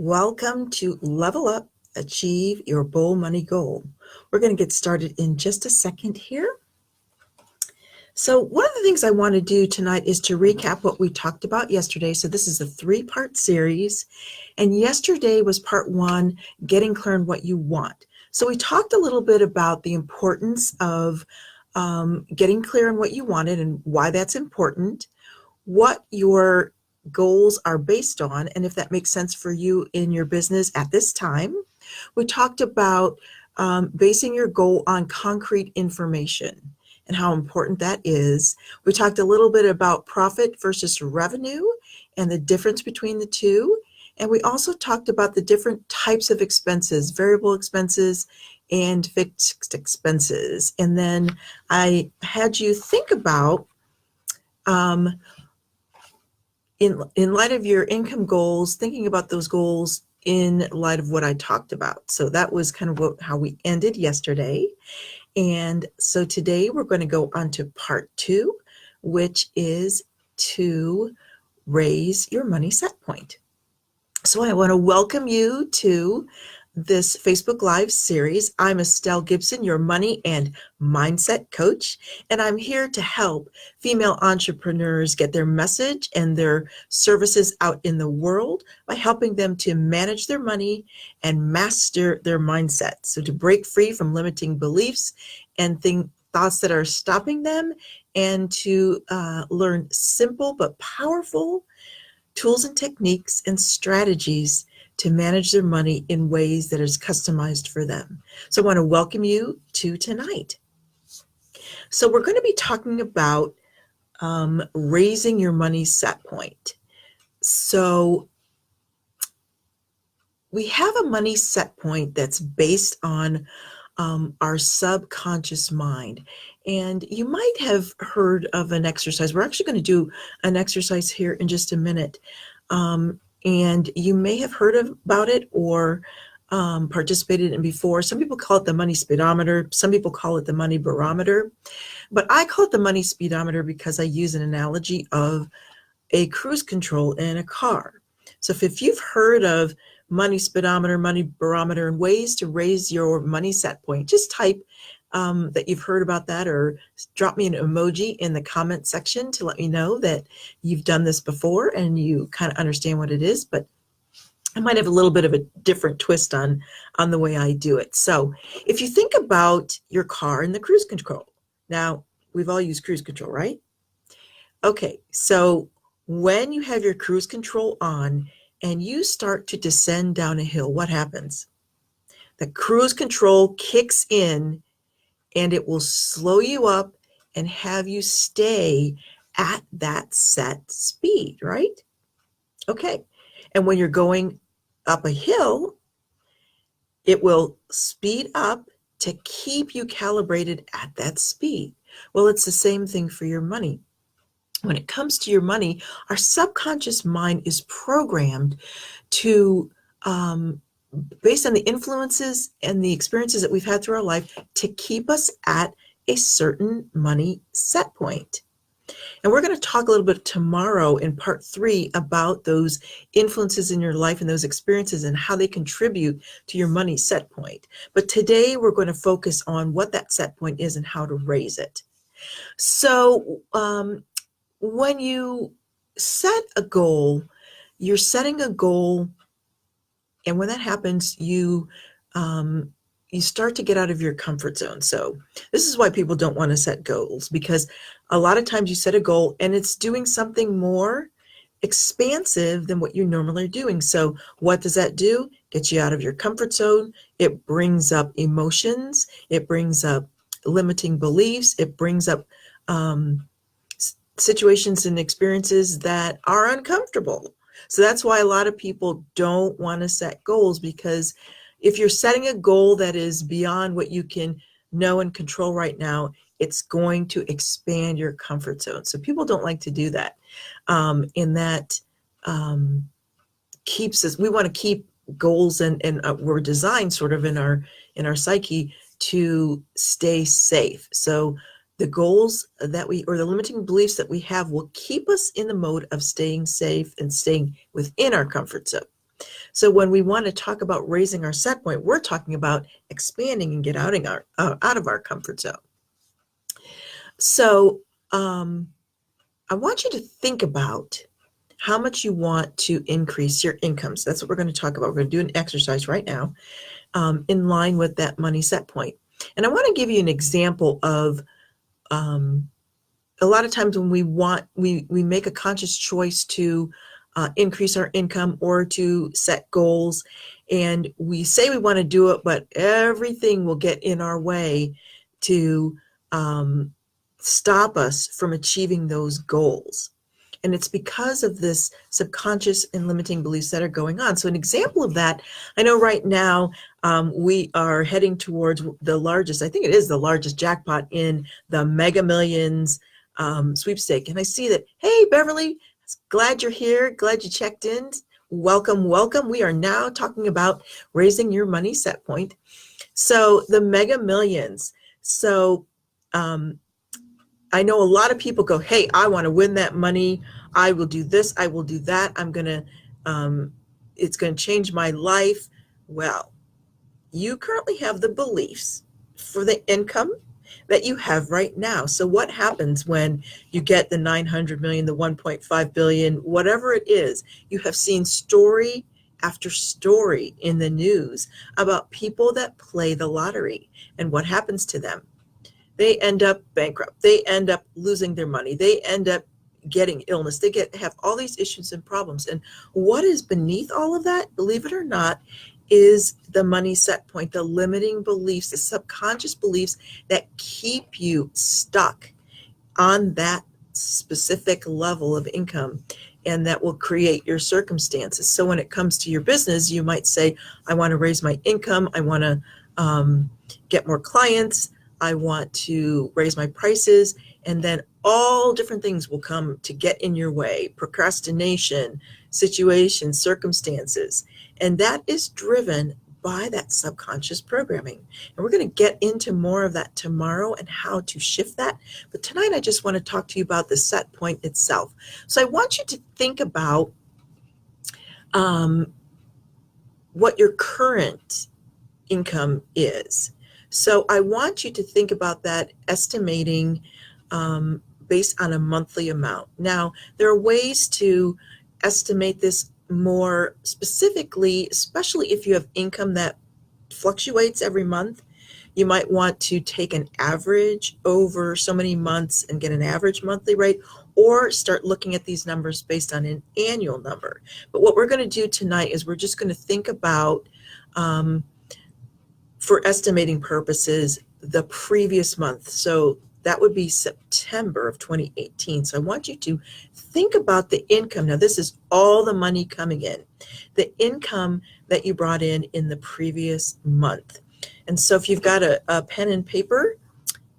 Welcome to Level Up, Achieve Your Bold Money Goal. We're going to get started in just a second here. So one of the things I want to do tonight is to recap what we talked about yesterday. So this is a 3-part series. And yesterday was part 1, getting clear on what you want. So we talked a little bit about the importance of getting clear on what you wanted and why that's important, what your goals are based on, and if that makes sense for you in your business at this time. We talked about basing your goal on concrete information and how important that is. We talked a little bit about profit versus revenue and the difference between the two. And we also talked about the different types of expenses, variable expenses and fixed expenses. And then I had you think about in light of your income goals, thinking about those goals in light of what I talked about. So that was kind of how we ended yesterday. And so today we're going to go on to part 2, which is to raise your money set point. So I want to welcome you to this Facebook Live series. I'm Estelle Gibson, your money and mindset coach, and I'm here to help female entrepreneurs get their message and their services out in the world by helping them to manage their money and master their mindset. So to break free from limiting beliefs and thoughts that are stopping them, and to learn simple but powerful tools and techniques and strategies to manage their money in ways that is customized for them. So I want to welcome you to tonight. So we're going to be talking about raising your money set point. So we have a money set point that's based on our subconscious mind. And you might have heard of an exercise. We're actually going to do an exercise here in just a minute. And you may have heard about it or participated in before. Some people call it the money speedometer. Some people call it the money barometer. But I call it the money speedometer because I use an analogy of a cruise control in a car. So if you've heard of money speedometer, money barometer, and ways to raise your money set point, just type that you've heard about that, or drop me an emoji in the comment section to let me know that you've done this before and you kind of understand what it is. But I might have a little bit of a different twist on the way I do it. So if you think about your car and the cruise control, now we've all used cruise control, right? Okay, so when you have your cruise control on and you start to descend down a hill, what happens? The cruise control kicks in and it will slow you up and have you stay at that set speed, right? Okay, and when you're going up a hill, it will speed up to keep you calibrated at that speed. Well, it's the same thing for your money. When it comes to your money, our subconscious mind is programmed to, based on the influences and the experiences that we've had through our life, to keep us at a certain money set point. And we're going to talk a little bit tomorrow in part 3 about those influences in your life and those experiences and how they contribute to your money set point. But today we're going to focus on what that set point is and how to raise it. So when you set a goal, you're setting a goal, and when that happens, you start to get out of your comfort zone. So this is why people don't want to set goals, because a lot of times you set a goal and it's doing something more expansive than what you normally are doing. So what does that do? Get you out of your comfort zone. It brings up emotions. It brings up limiting beliefs. It brings up situations and experiences that are uncomfortable. So that's why a lot of people don't want to set goals, because if you're setting a goal that is beyond what you can know and control right now, it's going to expand your comfort zone. So people don't like to do that. And that keeps us, we want to keep goals and we're designed sort of in our psyche to stay safe. So the goals that or the limiting beliefs that we have will keep us in the mode of staying safe and staying within our comfort zone. So when we want to talk about raising our set point, we're talking about expanding and get out of our comfort zone. So I want you to think about how much you want to increase your income. So that's what we're going to talk about. We're going to do an exercise right now in line with that money set point. And I want to give you an example of a lot of times when we make a conscious choice to increase our income or to set goals, and we say we want to do it, but everything will get in our way to stop us from achieving those goals. And it's because of this subconscious and limiting beliefs that are going on. So an example of that, I know right now we are heading towards the largest, I think it is the largest jackpot in the Mega Millions sweepstake. And I see that, hey, Beverly, glad you're here. Glad you checked in. Welcome, welcome. We are now talking about raising your money set point. So the Mega Millions. So I know a lot of people go, hey, I want to win that money. I will do this. I will do that. It's going to change my life. Well, you currently have the beliefs for the income that you have right now. So what happens when you get the 900 million, the 1.5 billion, whatever it is? You have seen story after story in the news about people that play the lottery and what happens to them. They end up bankrupt. They end up losing their money. They end up getting illness. They have all these issues and problems. And what is beneath all of that, believe it or not, is the money set point, the limiting beliefs, the subconscious beliefs that keep you stuck on that specific level of income, and that will create your circumstances. So when it comes to your business, you might say, I want to raise my income. I want to get more clients. I want to raise my prices, and then all different things will come to get in your way. Procrastination, situations, circumstances. And that is driven by that subconscious programming. And we're going to get into more of that tomorrow and how to shift that. But tonight, I just want to talk to you about the set point itself. So I want you to think about what your current income is. So I want you to think about that, estimating based on a monthly amount. Now, there are ways to estimate this more specifically, especially if you have income that fluctuates every month. You might want to take an average over so many months and get an average monthly rate, or start looking at these numbers based on an annual number. But what we're going to do tonight is we're just going to think about for estimating purposes, the previous month. So that would be September of 2018. So I want you to think about the income. Now, this is all the money coming in, the income that you brought in the previous month. And so if you've got a pen and paper,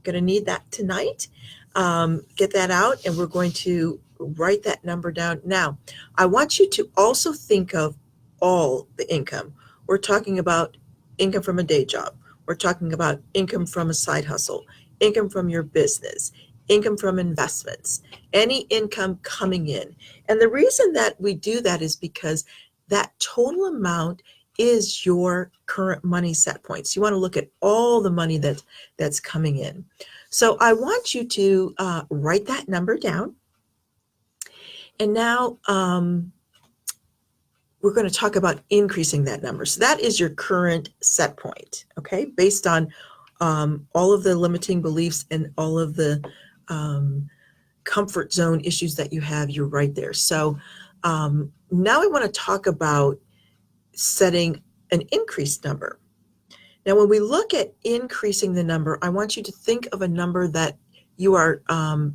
going to need that tonight. Get that out, and we're going to write that number down. Now, I want you to also think of all the income. We're talking about income from a day job. We're talking about income from a side hustle, income from your business, income from investments, any income coming in. And the reason that we do that is because that total amount is your current money set point. So you want to look at all the money that's coming in. So I want you to write that number down. And now we're going to talk about increasing that number. So that is your current set point, okay? Based on all of the limiting beliefs and all of the comfort zone issues that you have, you're right there. So now I want to talk about setting an increased number. Now, when we look at increasing the number, I want you to think of a number that you are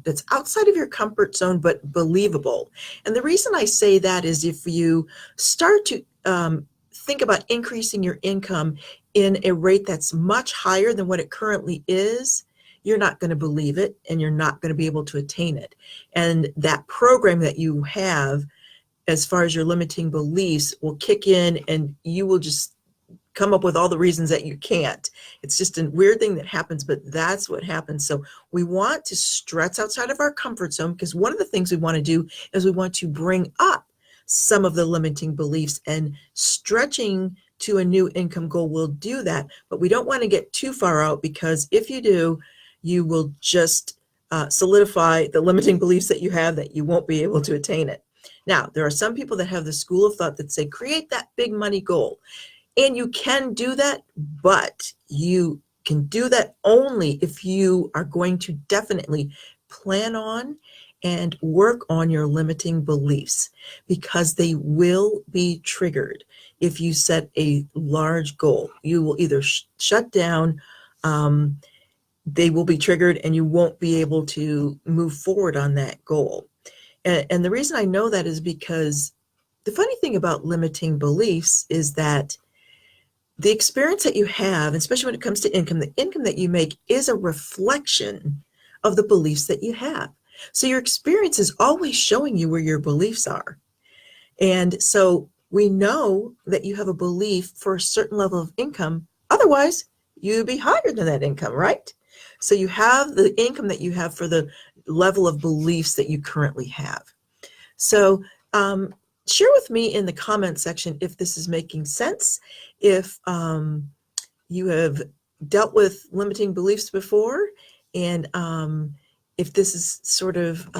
that's outside of your comfort zone but believable. And the reason I say that is if you start to think about increasing your income in a rate that's much higher than what it currently is, you're not going to believe it, and you're not going to be able to attain it. And that program that you have, as far as your limiting beliefs, will kick in, and you will just come up with all the reasons that you can't. It's just a weird thing that happens, but that's what happens. So we want to stretch outside of our comfort zone, because one of the things we want to do is we want to bring up some of the limiting beliefs, and stretching to a new income goal will do that. But we don't want to get too far out, because if you do, you will just solidify the limiting beliefs that you have, that you won't be able to attain it. Now, there are some people that have the school of thought that say, create that big money goal. And you can do that, but you can do that only if you are going to definitely plan on and work on your limiting beliefs, because they will be triggered if you set a large goal. You will either shut down, they will be triggered, and you won't be able to move forward on that goal. And the reason I know that is because the funny thing about limiting beliefs is that the experience that you have, especially when it comes to income, the income that you make is a reflection of the beliefs that you have. So your experience is always showing you where your beliefs are. And so we know that you have a belief for a certain level of income. Otherwise, you'd be higher than that income, right? So you have the income that you have for the level of beliefs that you currently have. So share with me in the comment section if this is making sense, if you have dealt with limiting beliefs before, and if this is sort of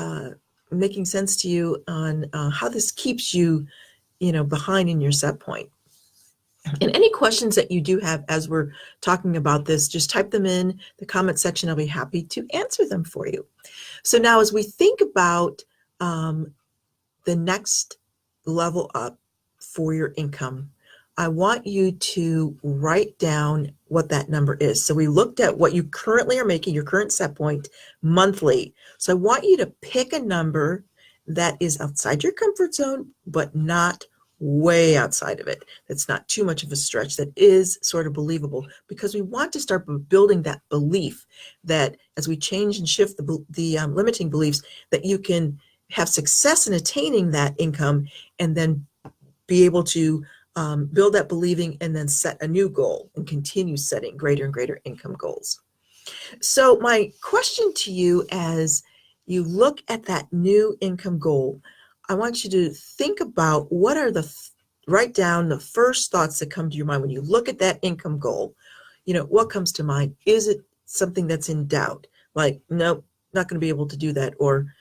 making sense to you on how this keeps you, behind in your set point. And any questions that you do have as we're talking about this, just type them in the comment section. I'll be happy to answer them for you. So now, as we think about the next level up for your income, I want you to write down what that number is. So we looked at what you currently are making, your current set point, monthly. So I want you to pick a number that is outside your comfort zone, but not way outside of it. That's not too much of a stretch, that is sort of believable, because we want to start building that belief that as we change and shift the limiting beliefs, that you can have success in attaining that income, and then be able to build that believing, and then set a new goal and continue setting greater and greater income goals. So my question to you, as you look at that new income goal, I want you to think about write down the first thoughts that come to your mind when you look at that income goal. What comes to mind? Is it something that's in doubt? Like, nope, not going to be able to do that. Or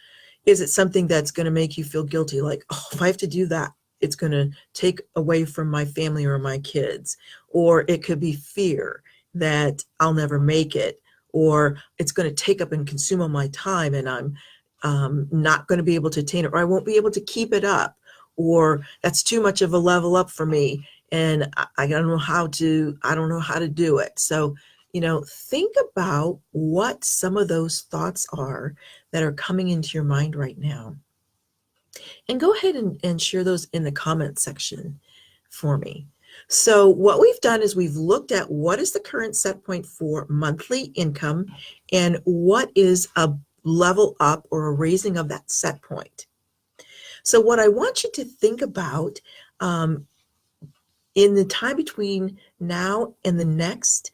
is it something that's going to make you feel guilty? Like, oh, if I have to do that, it's going to take away from my family or my kids. Or it could be fear that I'll never make it, or it's going to take up and consume all my time, and I'm not going to be able to attain it, or I won't be able to keep it up, or that's too much of a level up for me, and I don't know how to do it. So, think about what some of those thoughts are that are coming into your mind right now. And go ahead and share those in the comment section for me. So what we've done is we've looked at what is the current set point for monthly income, and what is a level up or a raising of that set point. So what I want you to think about in the time between now and the next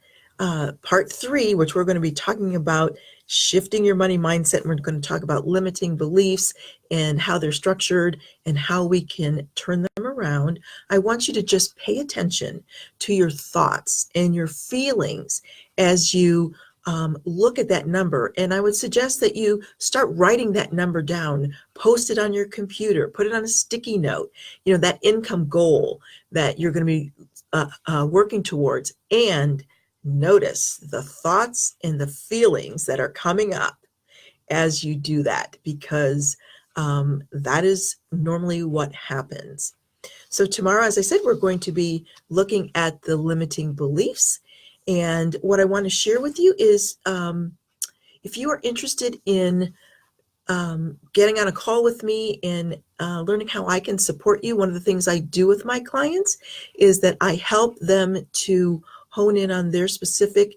part 3, which we're going to be talking about shifting your money mindset, and we're going to talk about limiting beliefs and how they're structured and how we can turn them around. I want you to just pay attention to your thoughts and your feelings as you look at that number. And I would suggest that you start writing that number down, post it on your computer, put it on a sticky note, that income goal that you're going to be working towards, and notice the thoughts and the feelings that are coming up as you do that, because that is normally what happens. So tomorrow, as I said, we're going to be looking at the limiting beliefs. And what I want to share with you is if you are interested in getting on a call with me and learning how I can support you, one of the things I do with my clients is that I help them to hone in on their specific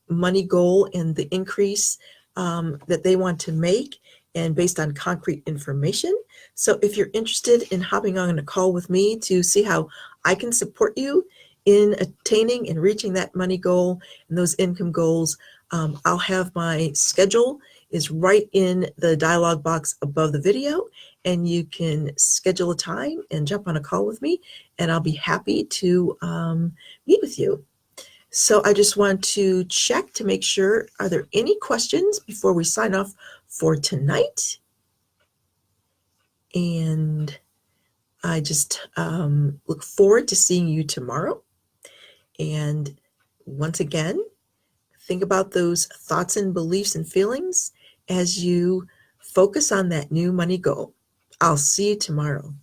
money goal and the increase that they want to make, and based on concrete information. So if you're interested in hopping on a call with me to see how I can support you in attaining and reaching that money goal and those income goals, I'll have my schedule is right in the dialog box above the video, and you can schedule a time and jump on a call with me, and I'll be happy to meet with you. So I just want to check to make sure, are there any questions before we sign off for tonight? And I just look forward to seeing you tomorrow. And once again, think about those thoughts and beliefs and feelings as you focus on that new money goal. I'll see you tomorrow.